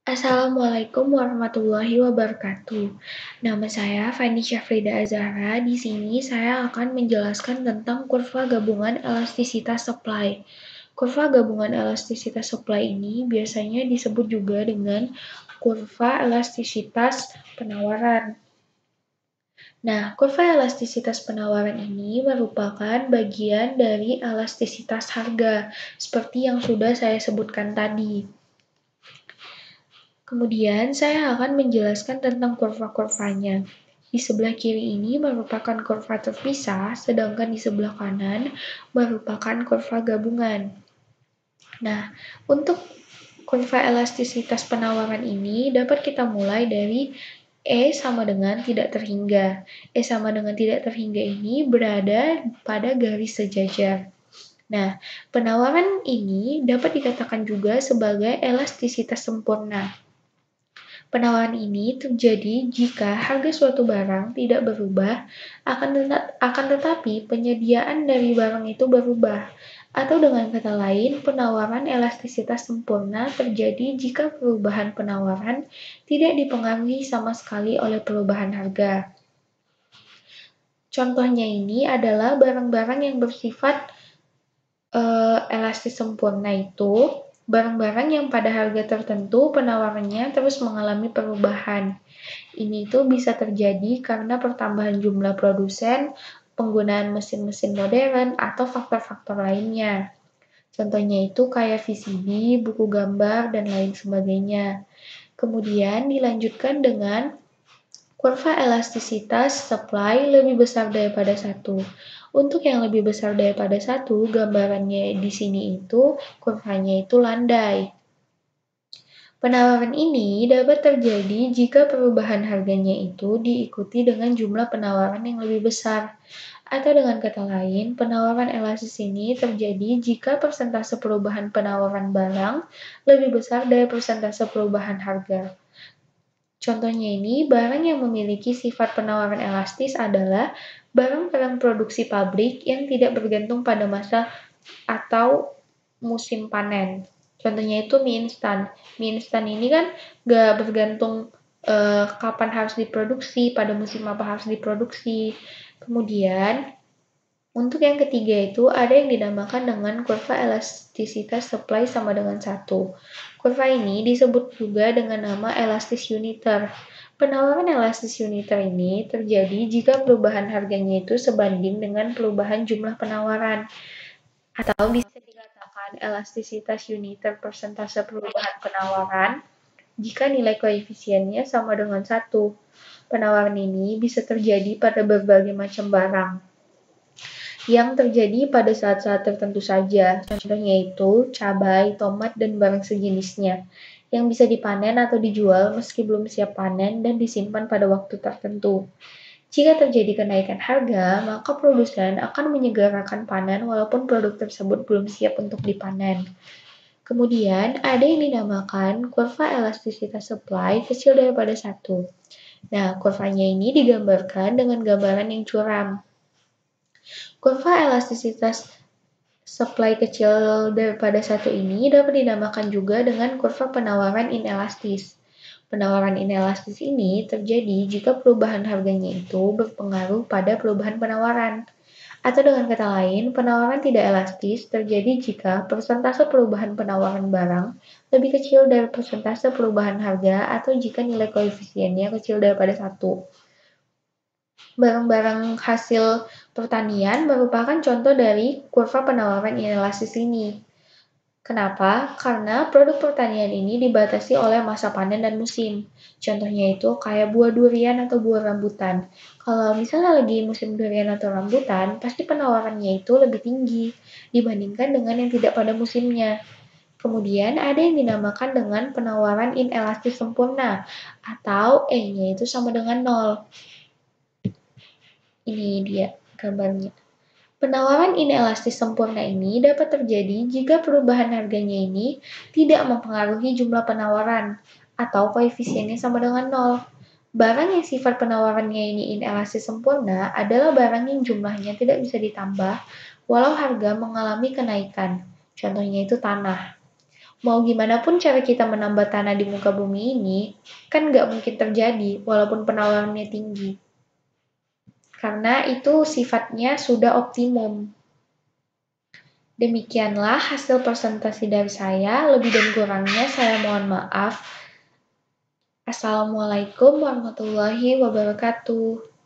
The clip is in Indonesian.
Assalamualaikum warahmatullahi wabarakatuh. Nama saya Fani Syafrida Azahra. Di sini saya akan menjelaskan tentang kurva gabungan elastisitas supply. Kurva gabungan elastisitas supply ini biasanya disebut juga dengan kurva elastisitas penawaran. Nah, kurva elastisitas penawaran ini merupakan bagian dari elastisitas harga, seperti yang sudah saya sebutkan tadi. Kemudian saya akan menjelaskan tentang kurva-kurvanya. Di sebelah kiri ini merupakan kurva terpisah, sedangkan di sebelah kanan merupakan kurva gabungan. Nah, untuk kurva elastisitas penawaran ini dapat kita mulai dari E sama dengan tidak terhingga. E sama dengan tidak terhingga ini berada pada garis sejajar. Nah, penawaran ini dapat dikatakan juga sebagai elastisitas sempurna. Penawaran ini terjadi jika harga suatu barang tidak berubah, akan tetapi penyediaan dari barang itu berubah. Atau dengan kata lain, penawaran elastisitas sempurna terjadi jika perubahan penawaran tidak dipengaruhi sama sekali oleh perubahan harga. Contohnya ini adalah barang-barang yang bersifat elastis sempurna itu barang-barang yang pada harga tertentu penawarannya terus mengalami perubahan. Ini tuh bisa terjadi karena pertambahan jumlah produsen, penggunaan mesin-mesin modern, atau faktor-faktor lainnya. Contohnya itu kayak VCD, buku gambar, dan lain sebagainya. Kemudian dilanjutkan dengan kurva elastisitas supply lebih besar daripada 1. Untuk yang lebih besar daripada 1, gambarannya di sini itu kurvanya itu landai. Penawaran ini dapat terjadi jika perubahan harganya itu diikuti dengan jumlah penawaran yang lebih besar. Atau dengan kata lain, penawaran elastis ini terjadi jika persentase perubahan penawaran barang lebih besar dari persentase perubahan harga. Contohnya ini, barang yang memiliki sifat penawaran elastis adalah barang-barang produksi pabrik yang tidak bergantung pada masa atau musim panen. Contohnya itu mie instan. Mie instan ini kan gak bergantung kapan harus diproduksi, pada musim apa harus diproduksi. Kemudian, untuk yang ketiga itu ada yang dinamakan dengan kurva elastisitas supply sama dengan 1. Kurva ini disebut juga dengan nama elastis uniter. Penawaran elastis uniter ini terjadi jika perubahan harganya itu sebanding dengan perubahan jumlah penawaran. Atau bisa dikatakan elastisitas uniter persentase perubahan penawaran jika nilai koefisiennya sama dengan 1. Penawaran ini bisa terjadi pada berbagai macam barang yang terjadi pada saat-saat tertentu saja. Contohnya itu cabai, tomat, dan barang sejenisnya yang bisa dipanen atau dijual meski belum siap panen dan disimpan pada waktu tertentu. Jika terjadi kenaikan harga, maka produsen akan menyegerakan panen walaupun produk tersebut belum siap untuk dipanen. Kemudian, ada yang dinamakan kurva elastisitas supply kecil daripada 1. Nah, kurvanya ini digambarkan dengan gambaran yang curam. Kurva elastisitas supply kecil daripada 1 ini dapat dinamakan juga dengan kurva penawaran inelastis. Penawaran inelastis ini terjadi jika perubahan harganya itu berpengaruh pada perubahan penawaran. Atau dengan kata lain, penawaran tidak elastis terjadi jika persentase perubahan penawaran barang lebih kecil dari persentase perubahan harga atau jika nilai koefisiennya kecil daripada 1. Barang-barang hasil pertanian merupakan contoh dari kurva penawaran inelastis ini. Kenapa? Karena produk pertanian ini dibatasi oleh masa panen dan musim. Contohnya itu kayak buah durian atau buah rambutan. Kalau misalnya lagi musim durian atau rambutan, pasti penawarannya itu lebih tinggi dibandingkan dengan yang tidak pada musimnya. Kemudian ada yang dinamakan dengan penawaran inelastis sempurna atau E-nya itu sama dengan 0. Ini dia gambarnya. Penawaran inelastis sempurna ini dapat terjadi jika perubahan harganya ini tidak mempengaruhi jumlah penawaran atau koefisiennya sama dengan 0. Barang yang sifat penawarannya ini inelastis sempurna adalah barang yang jumlahnya tidak bisa ditambah walau harga mengalami kenaikan. Contohnya itu tanah. Mau gimana pun cara kita menambah tanah di muka bumi ini, kan nggak mungkin terjadi walaupun penawarannya tinggi. Karena itu sifatnya sudah optimum. Demikianlah hasil presentasi dari saya, lebih dan kurangnya saya mohon maaf. Assalamualaikum warahmatullahi wabarakatuh.